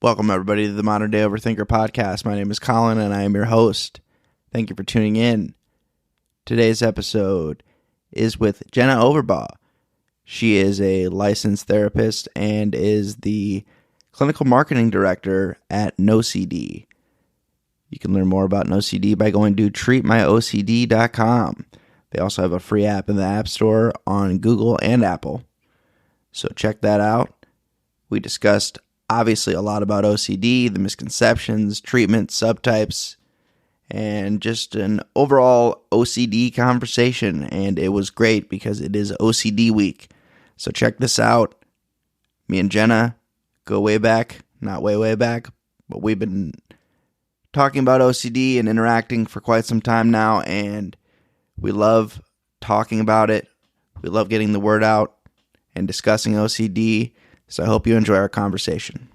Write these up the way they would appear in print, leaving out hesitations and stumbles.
Welcome, everybody, to the Modern Day Overthinker podcast. My name is Colin, and I am your host. Thank you for tuning in. Today's episode is with Jenna Overbaugh. She is a licensed therapist and is the clinical marketing director at NoCD. You can learn more about NoCD by going to treatmyocd.com. They also have a free app in the App Store on Google and Apple. So check that out. We discussed obviously a lot about OCD, the misconceptions, treatment, subtypes, and just an overall OCD conversation. And it was great because it is OCD week. So check this out. Me and Jenna go way back, not way back, but we've been talking about OCD and interacting for quite some time now, and we love talking about it. We love getting the word out and discussing OCD. So I hope you enjoy our conversation.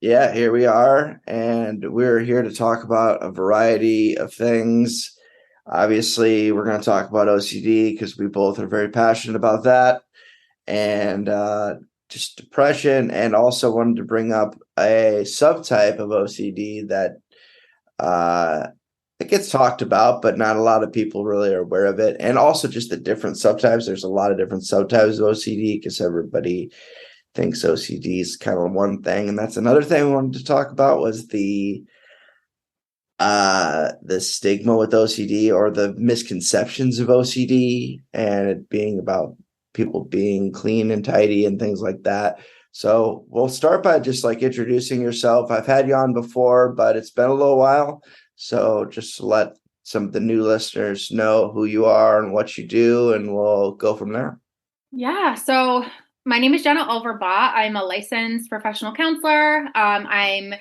Yeah, here we are, and we're here to talk about a variety of things. Obviously, we're going to talk about OCD because we both are very passionate about that, and just depression, and also wanted to bring up a subtype of OCD that it gets talked about, but not a lot of people really are aware of it, and also just the different subtypes. There's a lot of different subtypes of OCD because everybody thinks OCD is kind of one thing, and that's another thing we wanted to talk about was the stigma with OCD or the misconceptions of OCD, and it being about people being clean and tidy and things like that. So we'll start by just like introducing yourself. I've had you on before, but it's been a little while, so just let some of the new listeners know who you are and what you do, and we'll go from there. Yeah, so my name is Jenna Overbaugh. I'm a licensed professional counselor. I'm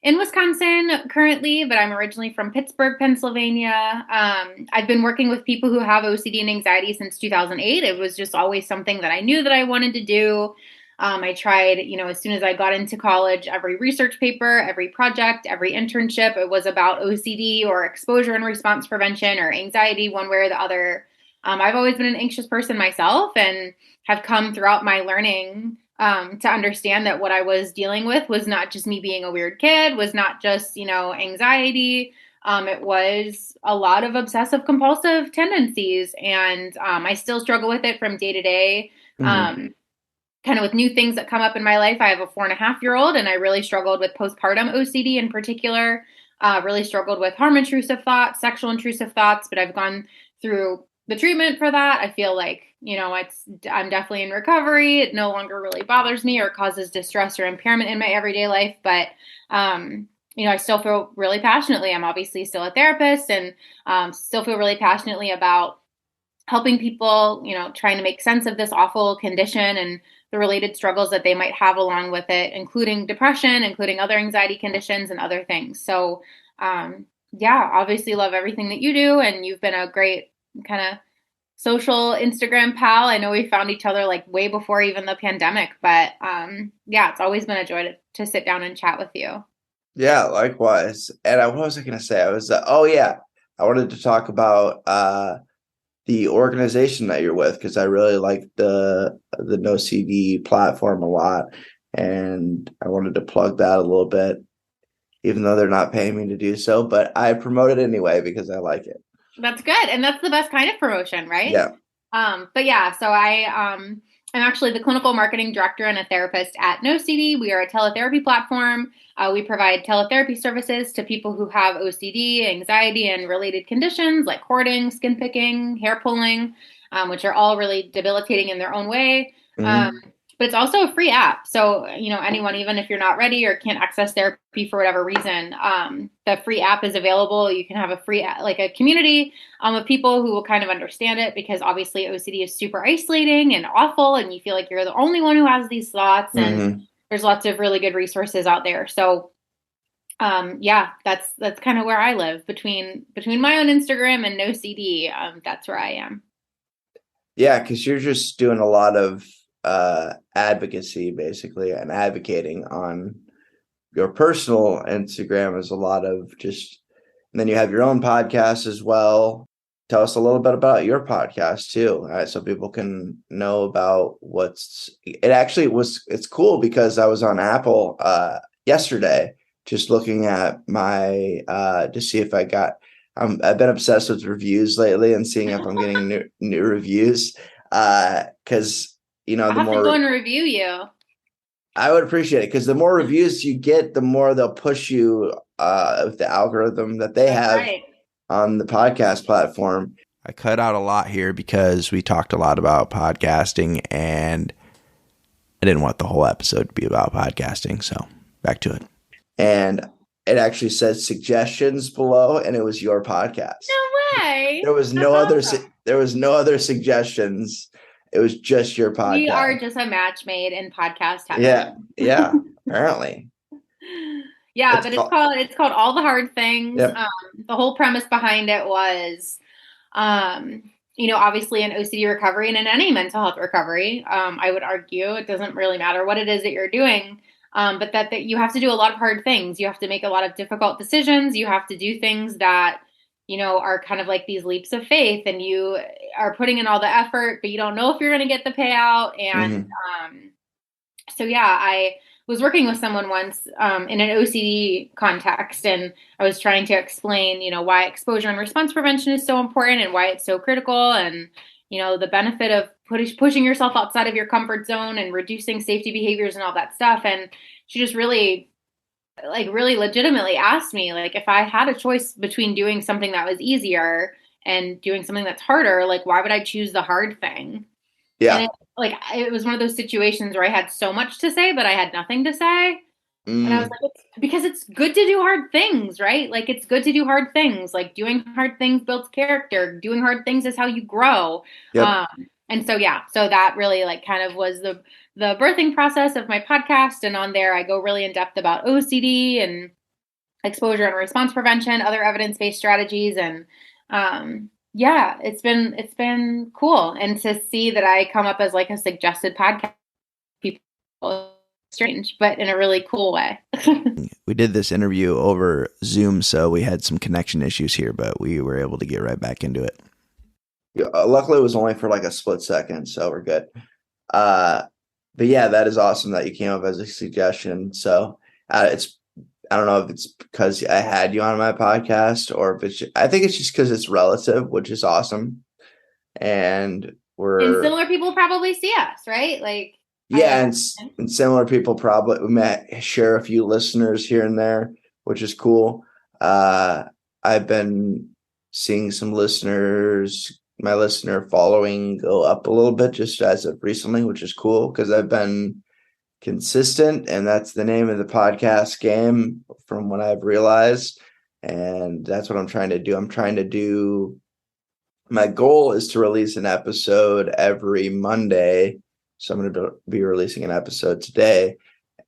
in Wisconsin currently, but I'm originally from Pittsburgh, Pennsylvania. I've been working with people who have OCD and anxiety since 2008. It was just always something that I knew that I wanted to do. I tried, as soon as I got into college, every research paper, every project, every internship, it was about OCD or exposure and response prevention or anxiety, one way or the other. I've always been an anxious person myself and have come throughout my learning to understand that what I was dealing with was not just me being a weird kid, was not just, anxiety. It was a lot of obsessive compulsive tendencies. And I still struggle with it from day to day. Kind of with new things that come up in my life. I have a 4.5-year-old, and I really struggled with postpartum OCD in particular, really struggled with harm intrusive thoughts, sexual intrusive thoughts, but I've gone through the treatment for that. I feel like, I'm definitely in recovery. It no longer really bothers me or causes distress or impairment in my everyday life. But, I still feel really passionately. I'm obviously still a therapist and still feel really passionately about helping people, trying to make sense of this awful condition and the related struggles that they might have along with it, including depression, including other anxiety conditions and other things. So, obviously love everything that you do. And you've been a great kind of social Instagram pal. I know we found each other like way before even the pandemic, but it's always been a joy to sit down and chat with you. Yeah, likewise. And what was I going to say? I wanted to talk about the organization that you're with because I really like the NoCD platform a lot, and I wanted to plug that a little bit, even though they're not paying me to do so. But I promote it anyway because I like it. That's good. And that's the best kind of promotion, right? Yeah. So I'm actually the clinical marketing director and a therapist at NoCD. We are a teletherapy platform. We provide teletherapy services to people who have OCD, anxiety, and related conditions like hoarding, skin picking, hair pulling, which are all really debilitating in their own way. Mm-hmm. but it's also a free app. So, anyone, even if you're not ready or can't access therapy for whatever reason, the free app is available. You can have a free, like a community of people who will kind of understand it, because obviously OCD is super isolating and awful, and you feel like you're the only one who has these thoughts. And there's lots of really good resources out there. So that's kind of where I live, between my own Instagram and no CD. That's where I am. Yeah, because you're just doing a lot of advocacy, basically, and advocating on your personal Instagram is a lot of just, and then you have your own podcast as well. Tell us a little bit about your podcast too, so people can know about it's cool, because I was on Apple yesterday just looking at my to see if I got I've been obsessed with reviews lately and seeing if I'm getting new reviews, because the I'll have more to go and review you. I would appreciate it, because the more reviews you get, the more they'll push you with the algorithm that they have on the podcast platform. I cut out a lot here because we talked a lot about podcasting, and I didn't want the whole episode to be about podcasting. So back to it. And it actually says suggestions below, and it was your podcast. No way. There was no other suggestions. It was just your podcast. We are just a match made in podcast heaven. Yeah. Apparently. Yeah, it's called All the Hard Things. Yep. The whole premise behind it was, obviously in OCD recovery and in any mental health recovery, I would argue it doesn't really matter what it is that you're doing, but that you have to do a lot of hard things. You have to make a lot of difficult decisions. You have to do things that are kind of like these leaps of faith, and you are putting in all the effort, but you don't know if you're going to get the payout. And I was working with someone once in an OCD context, and I was trying to explain, why exposure and response prevention is so important and why it's so critical, and the benefit of pushing yourself outside of your comfort zone and reducing safety behaviors and all that stuff. And she just really legitimately asked me, like, if I had a choice between doing something that was easier and doing something that's harder, like, why would I choose the hard thing? Yeah. And it was one of those situations where I had so much to say, but I had nothing to say. And I was like, because it's good to do hard things, right? Like, it's good to do hard things. Like, doing hard things builds character. Doing hard things is how you grow. Yep. So that really kind of was the birthing process of my podcast. And on there, I go really in depth about OCD and exposure and response prevention, other evidence-based strategies. And it's been cool. And to see that I come up as like a suggested podcast, people, strange, but in a really cool way. We did this interview over Zoom, so we had some connection issues here, but we were able to get right back into it. Yeah, luckily it was only for like a split second, so we're good. But yeah, that is awesome that you came up as a suggestion. So I don't know if it's because I had you on my podcast, or if I think it's just because it's relative, which is awesome. And similar people probably see us, right? Like, yeah, and similar people probably, we might share a few listeners here and there, which is cool. I've been seeing some listeners, my listener following go up a little bit just as of recently, which is cool because I've been consistent, and that's the name of the podcast game from what I've realized. And that's what I'm trying to do. My goal is to release an episode every Monday. So I'm going to be releasing an episode today,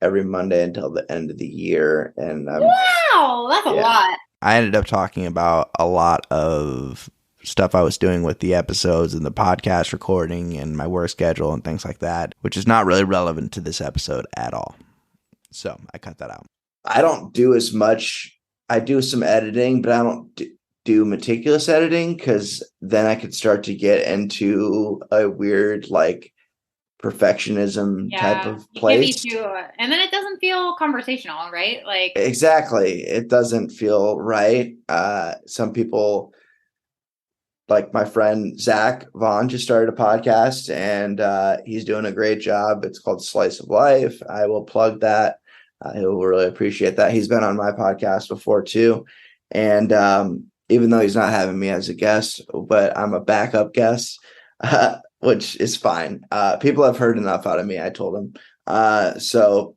every Monday until the end of the year. And wow, that's a lot. I ended up talking about a lot of stuff I was doing with the episodes and the podcast recording and my work schedule and things like that, which is not really relevant to this episode at all. So I cut that out. I don't do as much. I do some editing, but I don't do meticulous editing, because then I could start to get into a weird perfectionism type of place. And then it doesn't feel conversational, right? Like, exactly. It doesn't feel right. Some people, like my friend Zach Vaughn, just started a podcast, and he's doing a great job. It's called Slice of Life. I will plug that. He'll really appreciate that. He's been on my podcast before too. And even though he's not having me as a guest, but I'm a backup guest, which is fine. People have heard enough out of me, I told him. So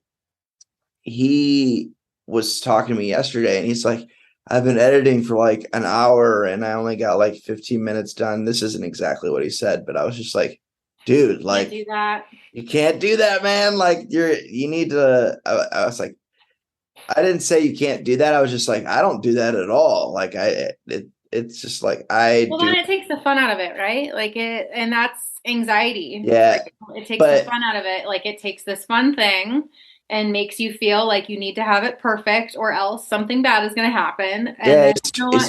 he was talking to me yesterday, and he's like, I've been editing for like an hour and I only got like 15 minutes done. This isn't exactly what he said, but I was just like, dude, like, Can't do that. you can't do that, man. Like, you need to. I was like, I didn't say you can't do that. I was just like, I don't do that at all. Like, it's just like I Well, do. then it takes the fun out of it, right? And that's anxiety. Yeah, Right? It takes the but fun out of it. Like it takes this fun thing and makes you feel like you need to have it perfect or else something bad is going to happen. And yeah, then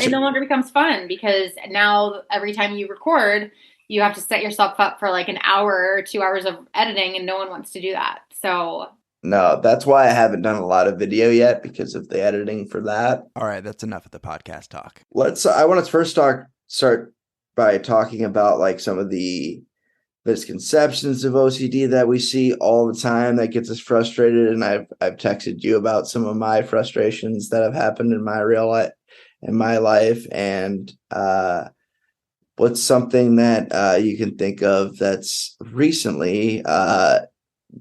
it no longer becomes fun because now every time you record, you have to set yourself up for like an hour or 2 hours of editing and no one wants to do that. So no, that's why I haven't done a lot of video yet because of the editing for that. All right, that's enough of the podcast talk. I want to first start by talking about like some of the misconceptions of OCD that we see all the time that gets us frustrated. And I've texted you about some of my frustrations that have happened in my real life, and what's something that you can think of that's recently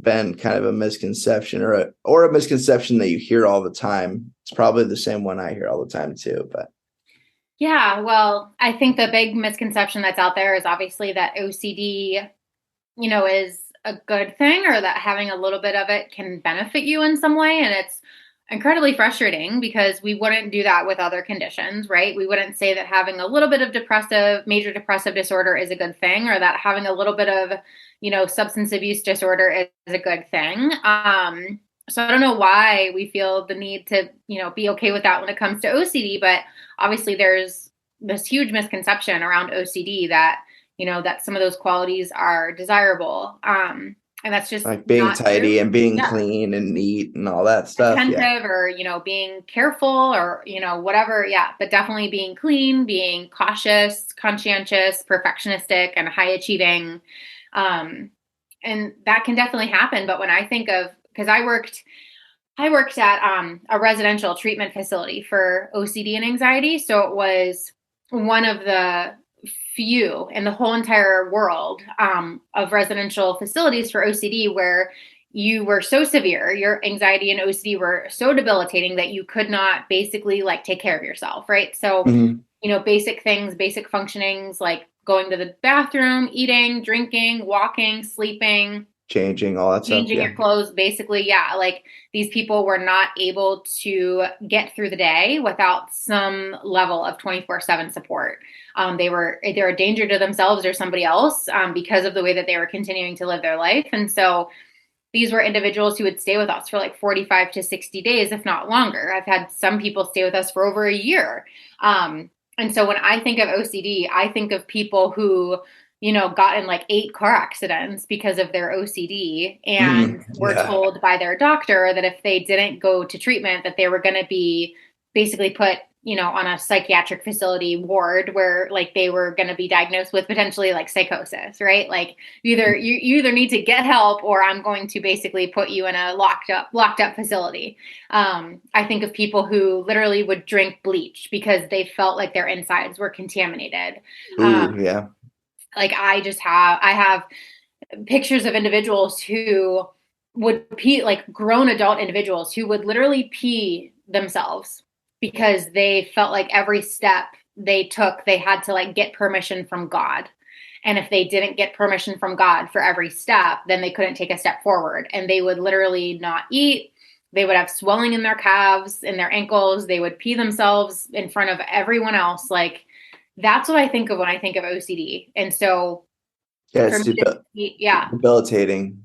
been kind of a misconception or a misconception that you hear all the time. It's probably the same one I hear all the time too, but yeah, well, I think the big misconception that's out there is obviously that OCD, is a good thing or that having a little bit of it can benefit you in some way. And it's incredibly frustrating because we wouldn't do that with other conditions, right? We wouldn't say that having a little bit of major depressive disorder is a good thing or that having a little bit of, substance abuse disorder is a good thing. So I don't know why we feel the need to, be okay with that when it comes to OCD, but obviously there's this huge misconception around OCD that, that some of those qualities are desirable. And that's just like being not tidy true. and being Yeah. clean and neat and all that stuff. Attentive or, being careful or, whatever. Yeah. But definitely being clean, being cautious, conscientious, perfectionistic, and high achieving. And that can definitely happen. But when I think of, because I worked at a residential treatment facility for OCD and anxiety. So it was one of the few in the whole entire world of residential facilities for OCD where you were so severe, your anxiety and OCD were so debilitating that you could not basically like take care of yourself, right? So, basic things, basic functionings like going to the bathroom, eating, drinking, walking, sleeping, changing all that stuff. Changing your clothes, basically. Yeah. Like these people were not able to get through the day without some level of 24/7 support. They were either a danger to themselves or somebody else because of the way that they were continuing to live their life. And so these were individuals who would stay with us for like 45 to 60 days, if not longer. I've had some people stay with us for over a year. And so when I think of OCD, I think of people who got in like 8 car accidents because of their OCD and were told by their doctor that if they didn't go to treatment, that they were going to be basically put, on a psychiatric facility ward where like they were going to be diagnosed with potentially like psychosis, right? Like you either need to get help or I'm going to basically put you in a locked up facility. I think of people who literally would drink bleach because they felt like their insides were contaminated. Yeah. Like I have pictures of individuals who would pee, like grown adult individuals who would literally pee themselves because they felt like every step they took, they had to like get permission from God. And if they didn't get permission from God for every step, then they couldn't take a step forward. And they would literally not eat. They would have swelling in their calves, in their ankles. They would pee themselves in front of everyone else. Like, that's what I think of when I think of OCD. And so, it's debilitating.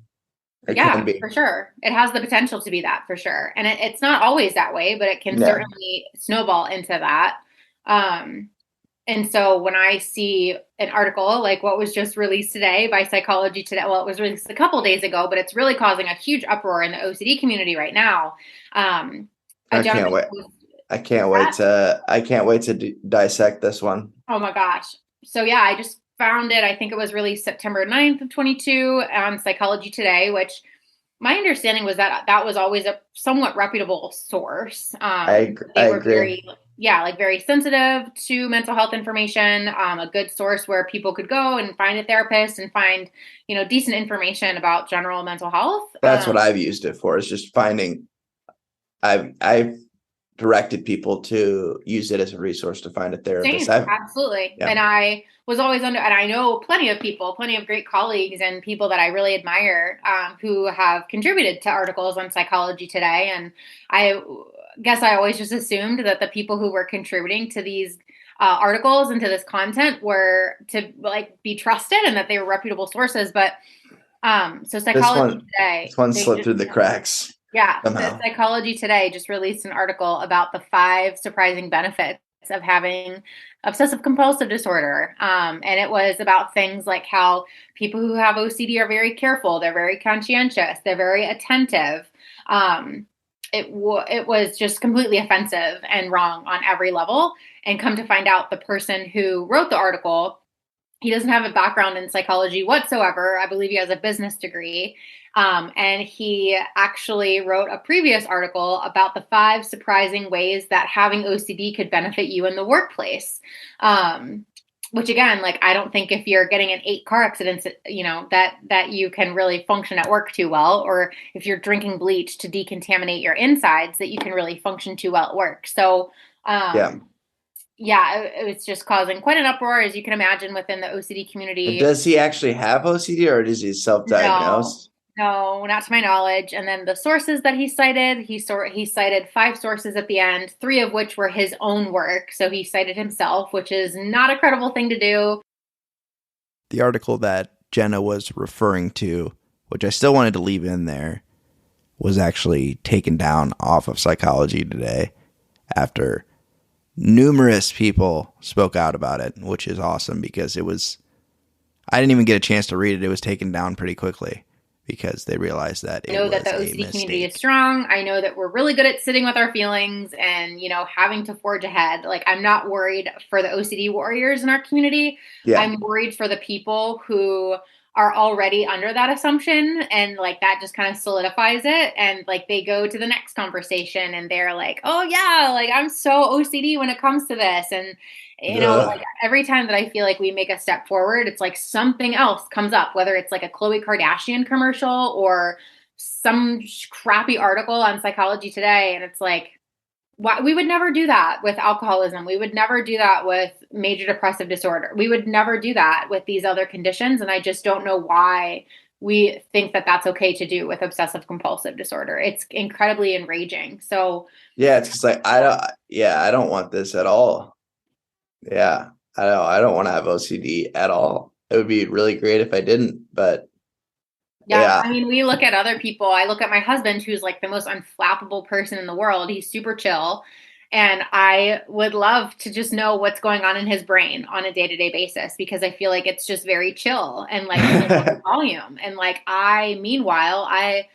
It can be. For sure. It has the potential to be that for sure. And it's not always that way, but it can certainly snowball into that. And so when I see an article like what was just released today by Psychology Today, well, it was released a couple days ago, but it's really causing a huge uproar in the OCD community right now. I can't wait. I can't wait to dissect this one. Oh my gosh. So yeah, I just found it. I think it was released September 9th of 22 on Psychology Today, which my understanding was that that was always a somewhat reputable source. I They were agree. very sensitive to mental health information, a good source where people could go and find a therapist and find, decent information about general mental health. That's what I've used it for, is just finding. I've directed people to use it as a resource to find a therapist. Same, absolutely. Yeah. And I was always and I know plenty of people, plenty of great colleagues and people that I really admire who have contributed to articles on Psychology Today. And I guess I always just assumed that the people who were contributing to these articles and to this content were to be trusted and that they were reputable sources. But so Psychology Today, this one slipped through the cracks. Yeah, somehow. Psychology Today just released an article about the 5 surprising benefits of having obsessive compulsive disorder. And it was about things like how people who have OCD are very careful, they're very conscientious, they're very attentive. It was just completely offensive and wrong on every level. And come to find out, the person who wrote the article, he doesn't have a background in psychology whatsoever. I believe he has a business degree. And he actually wrote a previous article about the 5 surprising ways that having OCD could benefit you in the workplace. Which again, I don't think if you're getting in 8 car accidents, that you can really function at work too well, or if you're drinking bleach to decontaminate your insides, that you can really function too well at work. So, it was just causing quite an uproar, as you can imagine, within the OCD community. Does he actually have OCD, or is he self-diagnosed? No, not to my knowledge. And then the sources that he cited, he cited 5 sources at the end, 3 of which were his own work. So he cited himself, which is not a credible thing to do. The article that Jenna was referring to, which I still wanted to leave in there, was actually taken down off of Psychology Today after numerous people spoke out about it, which is awesome because I didn't even get a chance to read it. It was taken down pretty quickly because they realized that I know that the OCD community is strong. I know that we're really good at sitting with our feelings and, having to forge ahead. I'm not worried for the OCD warriors in our community. Yeah. I'm worried for the people who are already under that assumption, and that just kind of solidifies it, and they go to the next conversation and they're like, oh yeah, I'm so OCD when it comes to this. And every time that I feel like we make a step forward, it's something else comes up, whether it's a Khloe Kardashian commercial or some crappy article on Psychology Today. And it's we would never do that with alcoholism. We would never do that with major depressive disorder. We would never do that with these other conditions. And I just don't know why we think that that's okay to do with obsessive compulsive disorder. It's incredibly enraging. So yeah, it's just I don't want this at all. Yeah, I don't want to have OCD at all. It would be really great if I didn't, but yeah. I mean, we look at other people. I look at my husband, who's the most unflappable person in the world. He's super chill. And I would love to just know what's going on in his brain on a day-to-day basis, because I feel like it's just very chill and volume. And meanwhile, I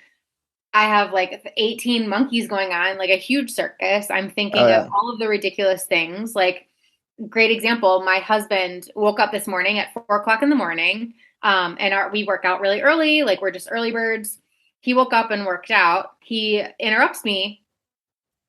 have 18 monkeys going on, a huge circus. I'm thinking of all of the ridiculous things. Great example. My husband woke up this morning at 4:00 in the morning. And we work out really early. We're just early birds. He woke up and worked out. He interrupts me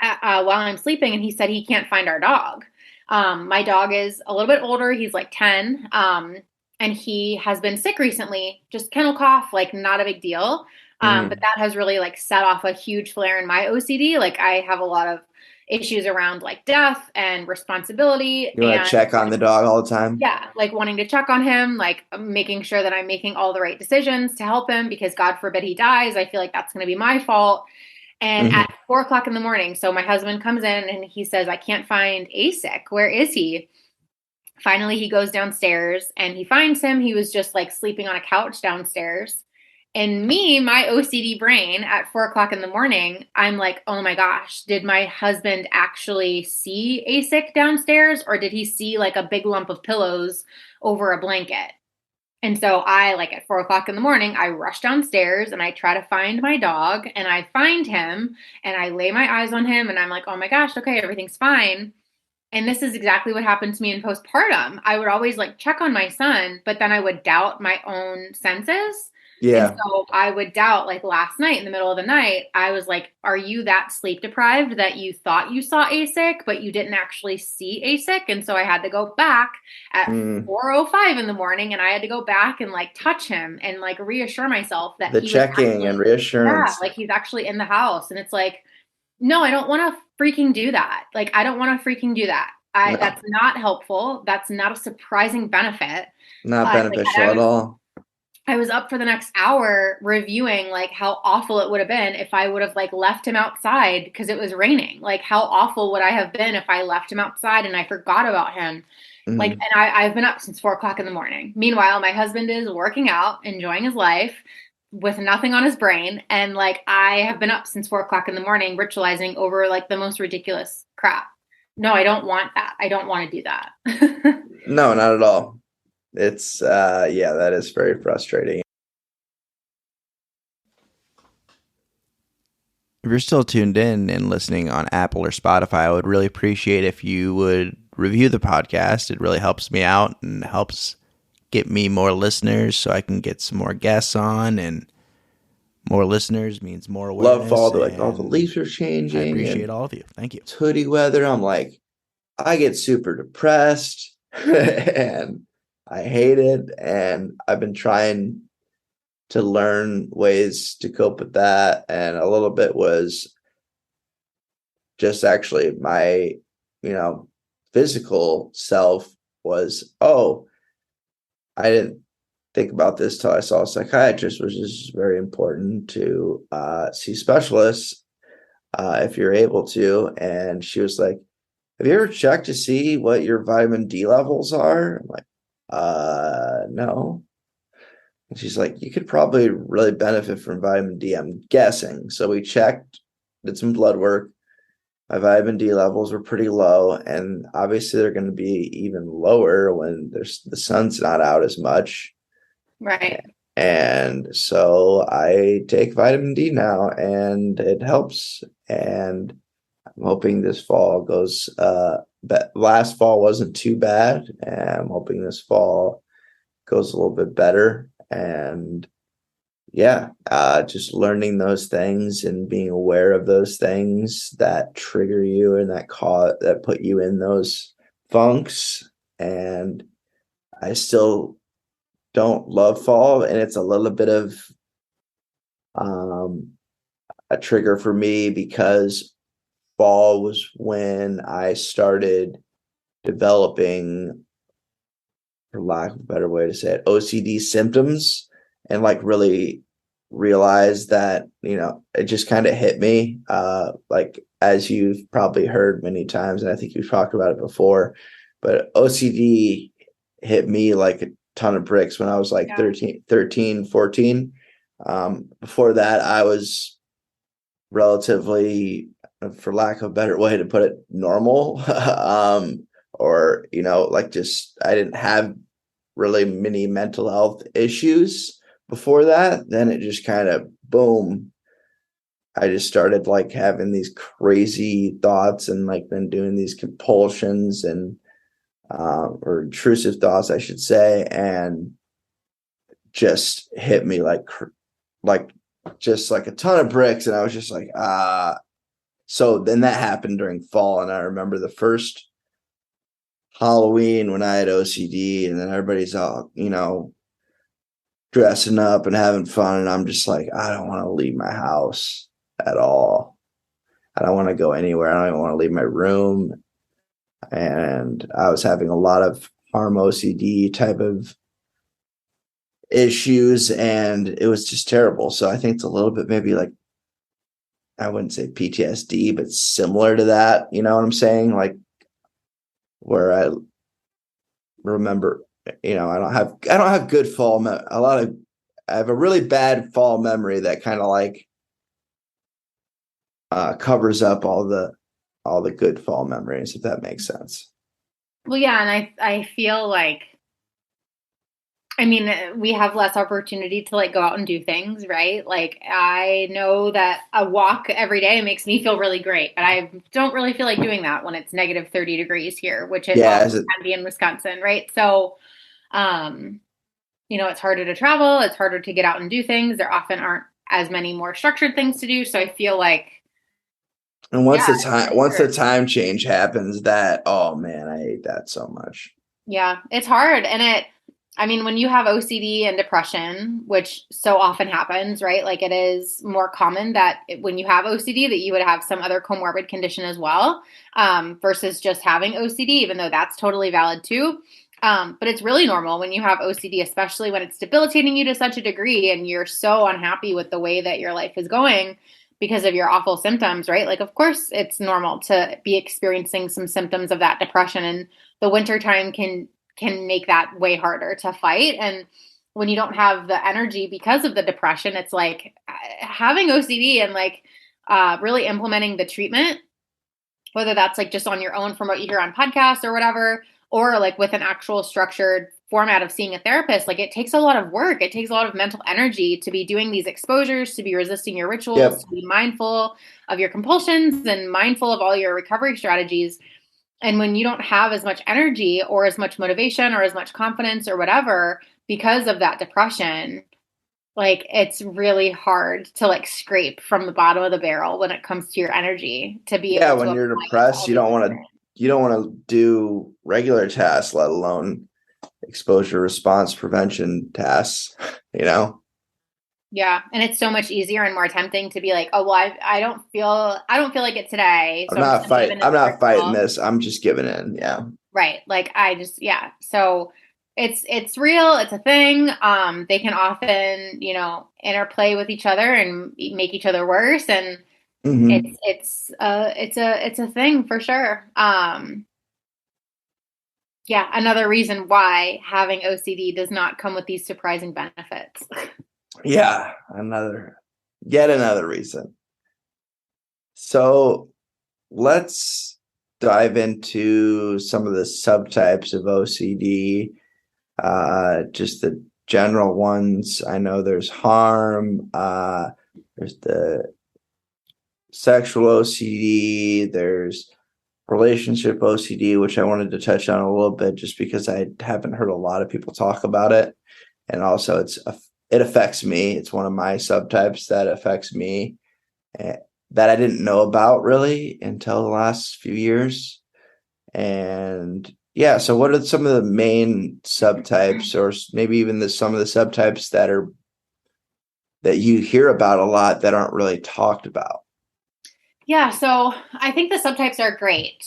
while I'm sleeping, and he said he can't find our dog. My dog is a little bit older. He's 10. And he has been sick recently, just kennel cough, not a big deal. But that has really set off a huge flare in my OCD. I have a lot of issues around death and responsibility. You want to check on the dog all the time? Yeah. Wanting to check on him, making sure that I'm making all the right decisions to help him, because God forbid he dies. I feel like that's going to be my fault. And at 4:00 in the morning, so my husband comes in and he says, I can't find ASIC. Where is he? Finally, he goes downstairs and he finds him. He was just sleeping on a couch downstairs. And my OCD brain at 4:00 in the morning, I'm oh my gosh, did my husband actually see ASIC downstairs, or did he see a big lump of pillows over a blanket? And so I at 4:00 in the morning, I rush downstairs and I try to find my dog, and I find him and I lay my eyes on him and I'm oh my gosh, okay, everything's fine. And this is exactly what happened to me in postpartum. I would always check on my son, but then I would doubt my own senses. Yeah. And so I would doubt, like last night in the middle of the night, I was like, are you that sleep deprived that you thought you saw ASIC, but you didn't actually see ASIC? And so I had to go back at 4:05 in the morning, and I had to go back and like touch him and like reassure myself that The he was checking actually, and reassurance. like he's actually in the house. And it's like, no, I don't want to freaking do that. Like, I don't want to freaking do that. No. That's not helpful. That's not a surprising benefit. Not beneficial I at all. was up for the next hour reviewing like how awful it would have been if I would have like left him outside because it was raining. Like, how awful would I have been if I left him outside and I forgot about him? Like, and I've been up since 4:00 in the morning. Meanwhile, my husband is working out, enjoying his life with nothing on his brain. And like, I have been up since 4:00 in the morning, ritualizing over like the most ridiculous crap. No, I don't want that. I don't want to do that. No, not at all. It's, yeah, that is very frustrating. If you're still tuned in and listening on Apple or Spotify, I would really appreciate if you would review the podcast. It really helps me out and helps get me more listeners so I can get some more guests on, and more listeners means more awareness. Love fall, like all the leaves are changing. I appreciate all of you. Thank you. It's hoodie weather. I'm like, I get super depressed and I hate it. And I've been trying to learn ways to cope with that. And a little bit was just actually my, physical self was, I didn't think about this till I saw a psychiatrist, which is very important to see specialists if you're able to. And she was like, have you ever checked to see what your vitamin D levels are? I'm like, no. And she's like, you could probably really benefit from vitamin D, I'm guessing. So we checked, did some blood work. My vitamin D levels were pretty low, and obviously they're going to be even lower when the sun's not out as much. Right. And so I take vitamin D now, and it helps. And I'm hoping this fall goes, last fall wasn't too bad. And I'm hoping this fall goes a little bit better. And yeah, just learning those things and being aware of those things that trigger you and that put you in those funks. And I still don't love fall, and it's a little bit of a trigger for me because fall was when I started developing, for lack of a better way to say it, OCD symptoms, and like really realized that, it just kind of hit me. Like, as you've probably heard many times, and I think you've talked about it before, but OCD hit me like a ton of bricks when I was like 13, 14. Before that, I was relatively, for lack of a better way to put it, normal. Or, like just, I didn't have really many mental health issues before that. Then it just kind of, boom, I just started like having these crazy thoughts and like then doing these compulsions and, or intrusive thoughts, I should say, and just hit me like just like a ton of bricks. And I was just like, so then that happened during fall. And I remember the first Halloween when I had OCD, and then everybody's all, dressing up and having fun. And I'm just like, I don't want to leave my house at all. I don't want to go anywhere. I don't even want to leave my room. And I was having a lot of harm OCD type of issues, and it was just terrible. So I think it's a little bit maybe like, I wouldn't say PTSD, but similar to that. You know what I'm saying? Like, where I remember, I don't have good fall. I have a really bad fall memory that kind of like covers up all the good fall memories, if that makes sense. Well, yeah, and I feel like, I mean, we have less opportunity to like go out and do things, right? Like, I know that a walk every day makes me feel really great, but I don't really feel like doing that when it's negative 30 degrees here, which it also can be in Wisconsin, right? So, it's harder to travel. It's harder to get out and do things. There often aren't as many more structured things to do. So I feel like, And once the hard. time change happens, that, oh man, I hate that so much. Yeah, it's hard. When you have OCD and depression, which so often happens, right? Like it is more common that when you have OCD that you would have some other comorbid condition as well, versus just having OCD, even though that's totally valid too. But it's really normal when you have OCD, especially when it's debilitating you to such a degree and you're so unhappy with the way that your life is going because of your awful symptoms, right? Like, of course, it's normal to be experiencing some symptoms of that depression, and the wintertime can make that way harder to fight. And when you don't have the energy because of the depression, it's like having OCD and like really implementing the treatment, whether that's like just on your own from what you hear on podcasts or whatever, or like with an actual structured format of seeing a therapist. Like it takes a lot of work. It takes a lot of mental energy to be doing these exposures, to be resisting your rituals, Yep. to be mindful of your compulsions and mindful of all your recovery strategies. And when you don't have as much energy or as much motivation or as much confidence or whatever because of that depression, like it's really hard to like scrape from the bottom of the barrel when it comes to your energy to be Yeah, able when to you're apply it to depressed, all you these don't want to different. you don't want to do regular tasks, let alone exposure response prevention tasks, you know? Yeah, and it's so much easier and more tempting to be like, oh well, I don't feel like it today, so I'm just gonna give in to I'm this not fighting ritual. this. I'm just giving in. Yeah. Right. Like yeah. So it's real, it's a thing. They can often, interplay with each other and make each other worse. And Hmm. it's a thing for sure. Yeah, another reason why having OCD does not come with these surprising benefits. Yeah. Yet another reason. So let's dive into some of the subtypes of OCD. Just the general ones. I know there's harm. There's the sexual OCD. There's relationship OCD, which I wanted to touch on a little bit just because I haven't heard a lot of people talk about it. And also it affects me. It's one of my subtypes that affects me, that I didn't know about really until the last few years. And yeah, so what are some of the main subtypes, or maybe even some of the subtypes that you hear about a lot that aren't really talked about? Yeah, so I think the subtypes are great.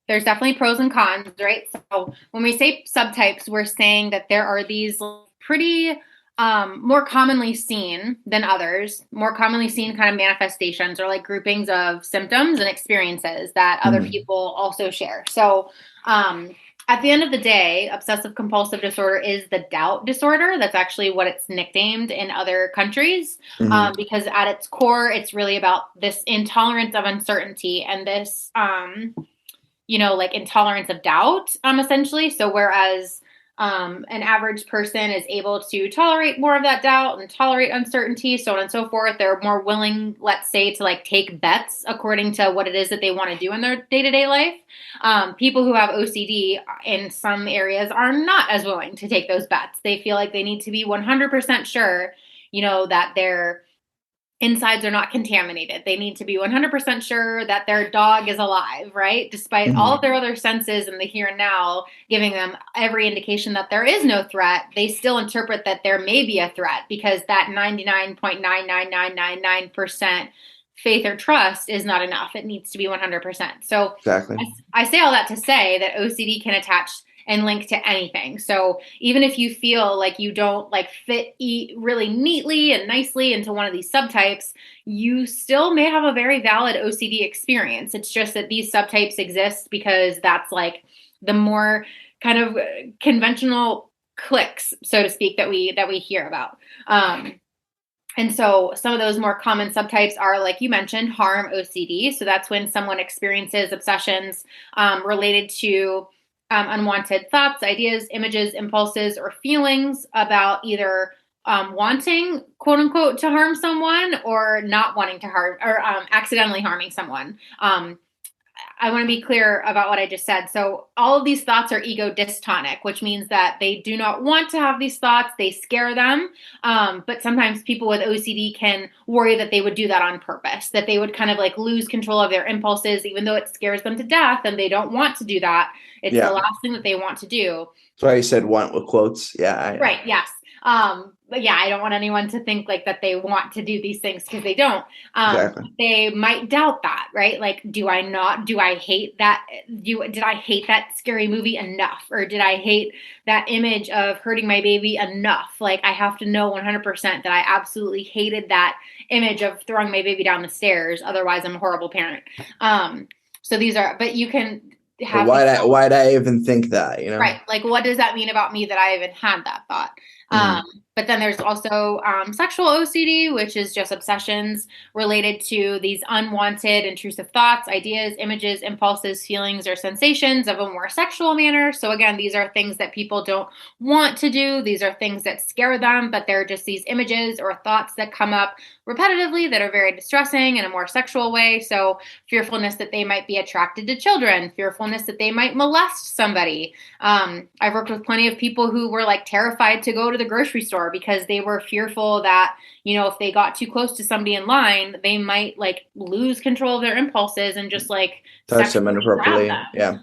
There's definitely pros and cons, right? So when we say subtypes, we're saying that there are these pretty more commonly seen than others, more commonly seen kind of manifestations or like groupings of symptoms and experiences that other Mhm. people also share. So at the end of the day, obsessive compulsive disorder is the doubt disorder. That's actually what it's nicknamed in other countries, Mhm. because at its core, it's really about this intolerance of uncertainty and this like intolerance of doubt, essentially. So whereas an average person is able to tolerate more of that doubt and tolerate uncertainty, so on and so forth, they're more willing, let's say, to like take bets according to what it is that they want to do in their day-to-day life. People who have OCD in some areas are not as willing to take those bets. They feel like they need to be 100% sure, that they're insides are not contaminated. They need to be 100% sure that their dog is alive, right? Despite all of Mhm. their other senses in the here and now giving them every indication that there is no threat, they still interpret that there may be a threat because that 99.99999% faith or trust is not enough. It needs to be 100%. So Exactly. I say all that to say that OCD can attach and link to anything. So even if you feel like you don't like fit really neatly and nicely into one of these subtypes, you still may have a very valid OCD experience. It's just that these subtypes exist because that's like the more kind of conventional clicks, so to speak, that we hear about. And so some of those more common subtypes are, like you mentioned, harm OCD. So that's when someone experiences obsessions related to unwanted thoughts, ideas, images, impulses, or feelings about either wanting, quote unquote, to harm someone or not wanting to harm or accidentally harming someone. I want to be clear about what I just said. So all of these thoughts are ego dystonic, which means that they do not want to have these thoughts. They scare them. But sometimes people with OCD can worry that they would do that on purpose, that they would kind of like lose control of their impulses, even though it scares them to death and they don't want to do that. It's the last thing that they want to do. That's why you said want with quotes. Yeah. Right. Yes. But yeah, I don't want anyone to think like that they want to do these things because they don't. Exactly. They might doubt that, right? Like, did I hate that scary movie enough? Or did I hate that image of hurting my baby enough? Like, I have to know 100% that I absolutely hated that image of throwing my baby down the stairs. Otherwise, I'm a horrible parent. So these are, but you can have. Why'd I even think that, you know? Right. Like, what does that mean about me that I even had that thought? But then there's also sexual OCD, which is just obsessions related to these unwanted, intrusive thoughts, ideas, images, impulses, feelings, or sensations of a more sexual manner. So again, these are things that people don't want to do. These are things that scare them, but they're just these images or thoughts that come up repetitively that are very distressing in a more sexual way. So fearfulness that they might be attracted to children, fearfulness that they might molest somebody. I've worked with plenty of people who were like terrified to go to the grocery store because they were fearful that, you know, if they got too close to somebody in line, they might like lose control of their impulses and just like touch them inappropriately. Yeah.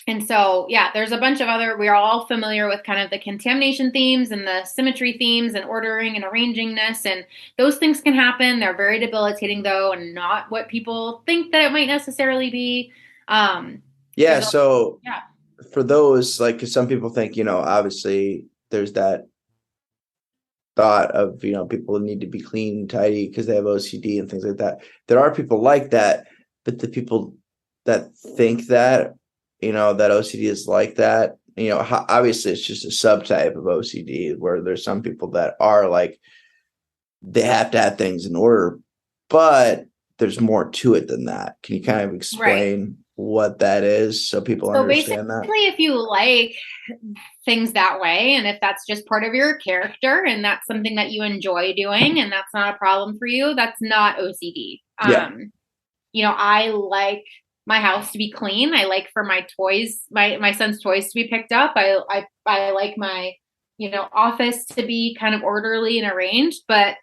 And so, yeah, there's a bunch of we are all familiar with kind of the contamination themes and the symmetry themes and ordering and arrangingness. And those things can happen. They're very debilitating, though, and not what people think that it might necessarily be. So for those, like, 'cause some people think, you know, obviously there's that thought of, you know, people need to be clean and tidy because they have OCD and things like that. There are people like that, but the people that think that, you know, that OCD is like that, you know, obviously it's just a subtype of OCD where there's some people that are like, they have to have things in order, but there's more to it than that. Can you kind of explain what that is so people understand that? So basically, if you like things that way, and if that's just part of your character and that's something that you enjoy doing and that's not a problem for you, that's not OCD. You know, I like my house to be clean. I like for my toys, my son's toys to be picked up. I like my, you know, office to be kind of orderly and arranged, but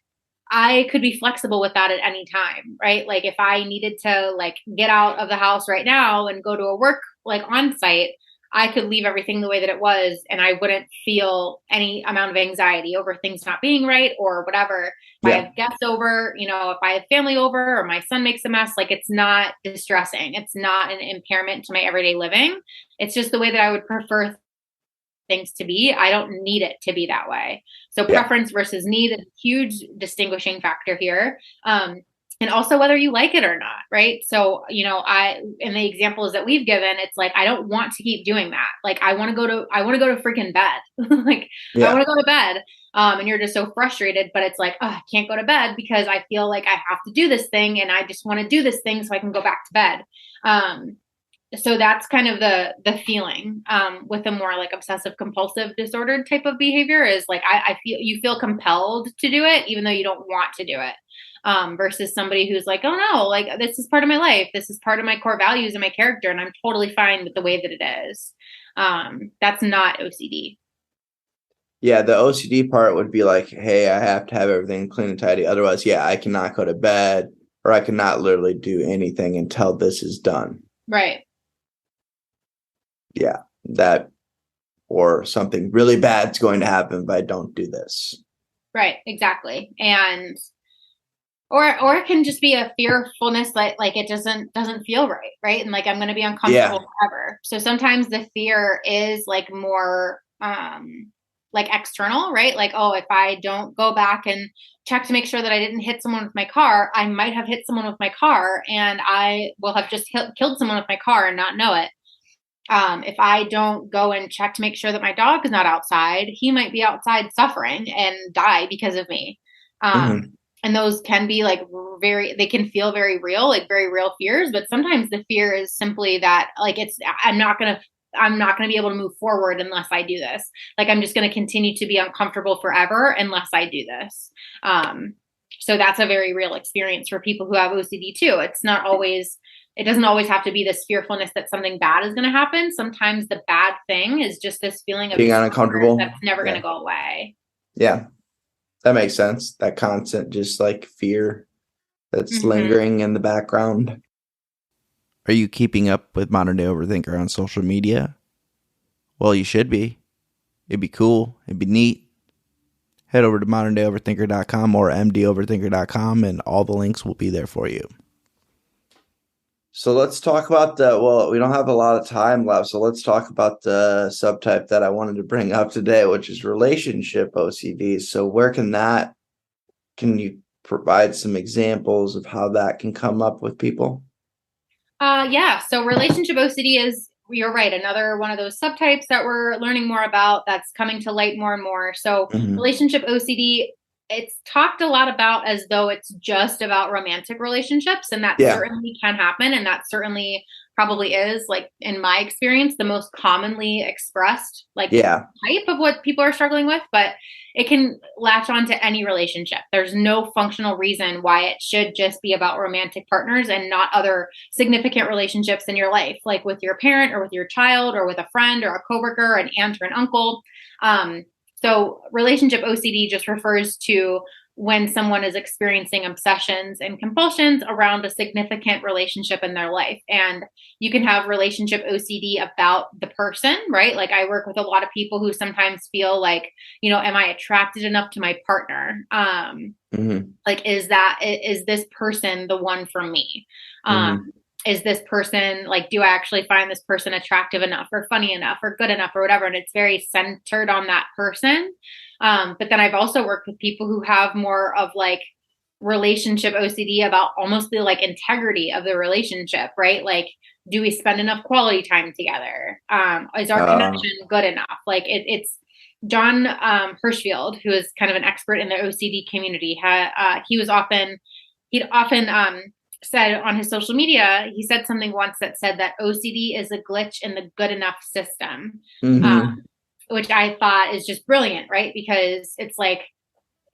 I could be flexible with that at any time, right? Like if I needed to like get out of the house right now and go to a work like on site, I could leave everything the way that it was and I wouldn't feel any amount of anxiety over things not being right or whatever. If I have guests over, you know, if I have family over or my son makes a mess, like it's not distressing. It's not an impairment to my everyday living. It's just the way that I would prefer things to be. I don't need it to be that way. So preference versus need is a huge distinguishing factor here. And also whether you like it or not, right? So, you know, in the examples that we've given, it's like, I don't want to keep doing that. Like, I want to go to freaking bed. Like, I want to go to bed. And you're just so frustrated, but it's like, oh, I can't go to bed because I feel like I have to do this thing and I just want to do this thing so I can go back to bed. So that's kind of the feeling with a more like obsessive compulsive disordered type of behavior is like, you feel compelled to do it, even though you don't want to do it. Versus somebody who's like, oh no, like this is part of my life. This is part of my core values and my character. And I'm totally fine with the way that it is. That's not OCD. Yeah. The OCD part would be like, hey, I have to have everything clean and tidy. Otherwise, I cannot go to bed or I cannot literally do anything until this is done. Right. Yeah. That, or something really bad's going to happen if I don't do this. Right. Exactly. And Or it can just be a fearfulness that like it doesn't feel right? And like I'm going to be uncomfortable forever. So sometimes the fear is like more like external, right? Like, oh, if I don't go back and check to make sure that I didn't hit someone with my car, I might have hit someone with my car and I will have just killed someone with my car and not know it. If I don't go and check to make sure that my dog is not outside, he might be outside suffering and die because of me. And those can be like they can feel very real, like very real fears. But sometimes the fear is simply that like, I'm not going to be able to move forward unless I do this. Like, I'm just going to continue to be uncomfortable forever unless I do this. So that's a very real experience for people who have OCD too. It's not always it doesn't always have to be this fearfulness that something bad is going to happen. Sometimes the bad thing is just this feeling of being uncomfortable that's never going to go away. Yeah, that makes sense. That constant just like fear that's lingering in the background. Are you keeping up with Modern Day Overthinker on social media? Well, you should be. It'd be cool. It'd be neat. Head over to moderndayoverthinker.com or mdoverthinker.com and all the links will be there for you. So let's talk about we don't have a lot of time left, so let's talk about the subtype that I wanted to bring up today, which is relationship OCD. So can you provide some examples of how that can come up with people? Yeah. So relationship OCD is, you're right, another one of those subtypes that we're learning more about that's coming to light more and more. So relationship OCD, it's talked a lot about as though it's just about romantic relationships, and that certainly can happen. And that certainly probably is, like, in my experience, the most commonly expressed type of what people are struggling with, but it can latch on to any relationship. There's no functional reason why it should just be about romantic partners and not other significant relationships in your life, like with your parent or with your child or with a friend or a coworker, an aunt or an uncle. So relationship OCD just refers to when someone is experiencing obsessions and compulsions around a significant relationship in their life. And you can have relationship OCD about the person, right? Like, I work with a lot of people who sometimes feel like, am I attracted enough to my partner? Like, is this person the one for me? Is this person, like, do I actually find this person attractive enough or funny enough or good enough or whatever? And it's very centered on that person. But then I've also worked with people who have more of like relationship OCD about almost the like integrity of the relationship, right? Like, do we spend enough quality time together? Is our connection good enough? Like, it's John Hirschfield, who is kind of an expert in the OCD community. He'd often said on his social media, he said something once that said that OCD is a glitch in the good enough system, which I thought is just brilliant, right? Because it's like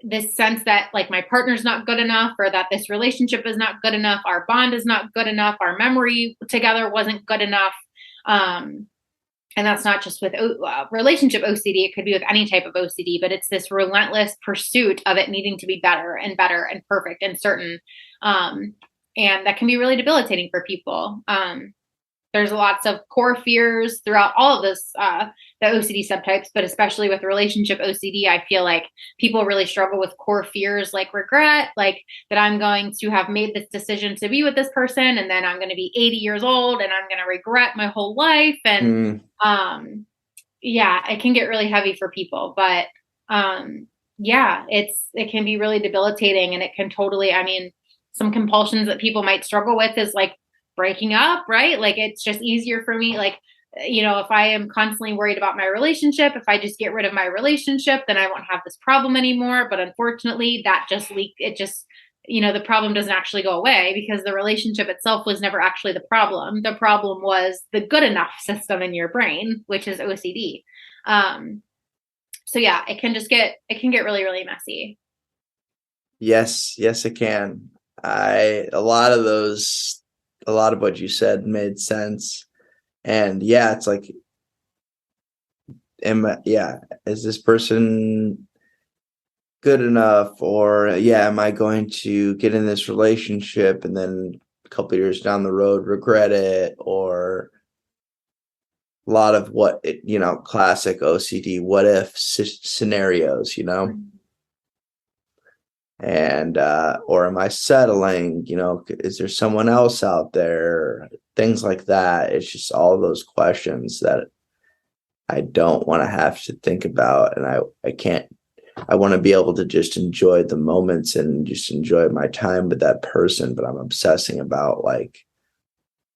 this sense that like my partner's not good enough, or that this relationship is not good enough, our bond is not good enough, our memory together wasn't good enough. And that's not just with relationship OCD. It could be with any type of OCD, but it's this relentless pursuit of it needing to be better and perfect and certain. And that can be really debilitating for people. There's lots of core fears throughout all of this, the OCD subtypes, but especially with relationship OCD, I feel like people really struggle with core fears like regret, like that I'm going to have made this decision to be with this person, and then I'm going to be 80 years old and I'm going to regret my whole life. And it can get really heavy for people, but it can be really debilitating, and it can totally, some compulsions that people might struggle with is like breaking up, right? Like, it's just easier for me. Like, if I am constantly worried about my relationship, if I just get rid of my relationship, then I won't have this problem anymore. But unfortunately, that just the problem doesn't actually go away, because the relationship itself was never actually the problem. The problem was the good enough system in your brain, which is OCD. It can get really, really messy. Yes, it can. A lot of what you said made sense. And it's like, is this person good enough? Or am I going to get in this relationship and then a couple of years down the road regret it? Or a lot of classic OCD what if scenarios, and or am I settling? Is there someone else out there? Things like that. It's just all those questions that I don't want to have to think about, and I can't. I want to be able to just enjoy the moments and just enjoy my time with that person, but I'm obsessing about like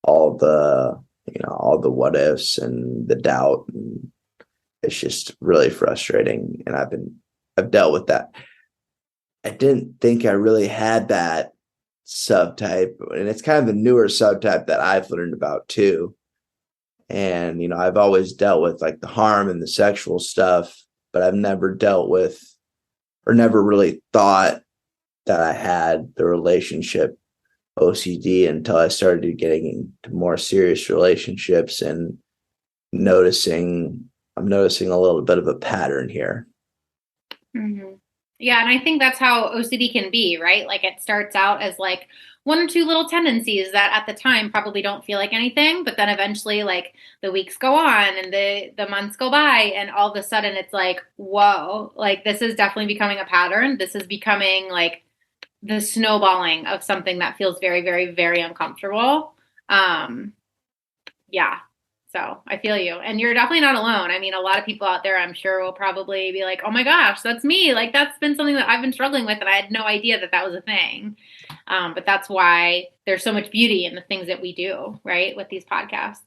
all the what ifs and the doubt, and it's just really frustrating. And I've dealt with that. I didn't think I really had that subtype, and it's kind of the newer subtype that I've learned about too. And, I've always dealt with like the harm and the sexual stuff, but I've never dealt with or never really thought that I had the relationship OCD until I started getting into more serious relationships and I'm noticing a little bit of a pattern here. Mm-hmm. Yeah, and I think that's how OCD can be, right? Like it starts out as like one or two little tendencies that at the time probably don't feel like anything, but then eventually like the weeks go on and the months go by and all of a sudden it's like, whoa, like this is definitely becoming a pattern. This is becoming like the snowballing of something that feels very, very, very uncomfortable. Yeah. So I feel you. And you're definitely not alone. I mean, a lot of people out there, I'm sure, will probably be like, oh my gosh, that's me. Like, that's been something that I've been struggling with. And I had no idea that that was a thing. But that's why there's so much beauty in the things that we do, right? With these podcasts.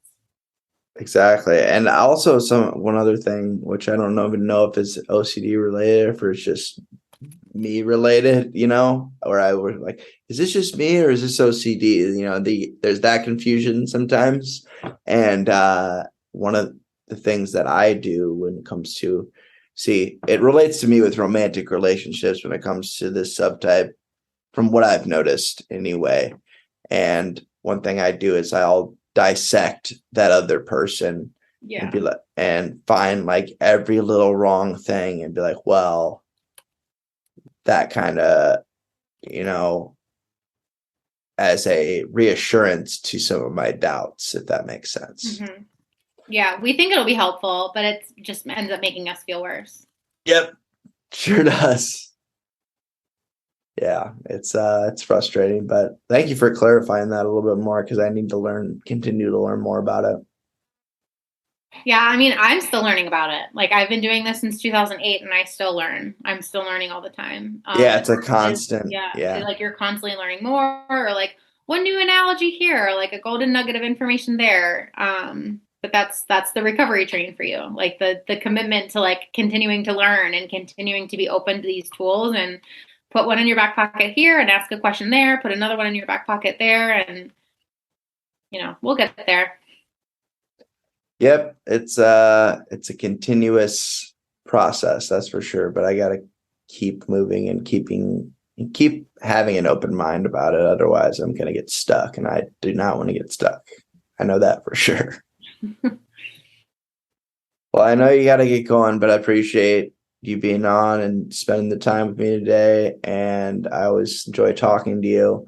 Exactly. And also one other thing, which I don't even know if it's OCD related or if it's just me related, or I was like, is this just me or is this OCD? There's that confusion sometimes. And one of the things that I do when it comes to it relates to me with romantic relationships when it comes to this subtype, from what I've noticed anyway. And one thing I do is I'll dissect that other person and be like, and find like every little wrong thing and be like, well, that kind of, as a reassurance to some of my doubts, if that makes sense. Mm-hmm. Yeah, we think it'll be helpful, but it just ends up making us feel worse. Yep, sure does. Yeah, it's frustrating, but thank you for clarifying that a little bit more because I need to continue to learn more about it. Yeah, I mean, I'm still learning about it. Like I've been doing this since 2008 and I still learn. I'm still learning all the time. Yeah, it's a constant. Yeah. Like you're constantly learning more or like one new analogy here, or like a golden nugget of information there. But that's the recovery train for you. Like the commitment to like continuing to learn and continuing to be open to these tools and put one in your back pocket here and ask a question there, put another one in your back pocket there, and we'll get there. Yep, it's a continuous process, that's for sure. But I gotta keep moving and keep having an open mind about it. Otherwise, I'm gonna get stuck, and I do not want to get stuck. I know that for sure. Well, I know you got to get going, but I appreciate you being on and spending the time with me today. And I always enjoy talking to you.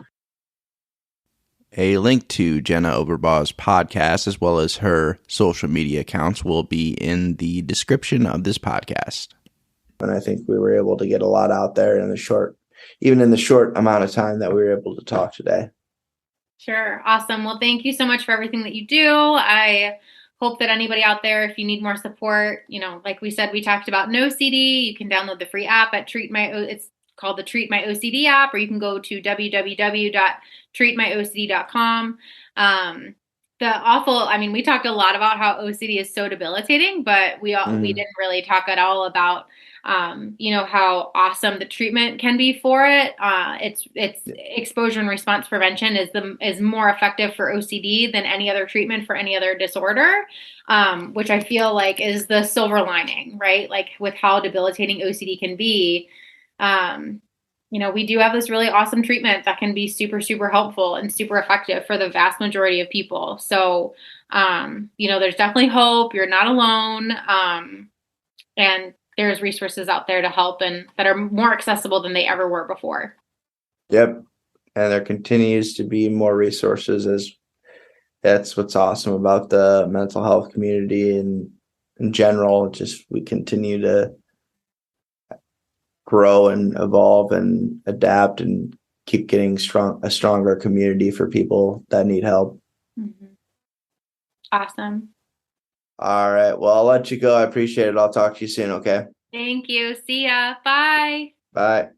A link to Jenna Overbaugh's podcast, as well as her social media accounts, will be in the description of this podcast. And I think we were able to get a lot out there in the short amount of time that we were able to talk today. Sure. Awesome. Well, thank you so much for everything that you do. I hope that anybody out there, if you need more support, like we said, we talked about No CD. You can download the free app at it's called the Treat My OCD app, or you can go to www.treatmyocd.com. We talked a lot about how OCD is so debilitating, but we didn't really talk at all about how awesome the treatment can be for it. It's exposure and response prevention is more effective for OCD than any other treatment for any other disorder, which I feel like is the silver lining, right? Like with how debilitating OCD can be. We do have this really awesome treatment that can be super, super helpful and super effective for the vast majority of people. So, there's definitely hope. You're not alone. And there's resources out there to help and that are more accessible than they ever were before. Yep. And there continues to be more resources. That's what's awesome about the mental health community and in general. Just we continue to grow and evolve and adapt and keep getting a stronger community for people that need help. Mm-hmm. Awesome. All right. Well, I'll let you go. I appreciate it. I'll talk to you soon. Okay. Thank you. See ya. Bye. Bye.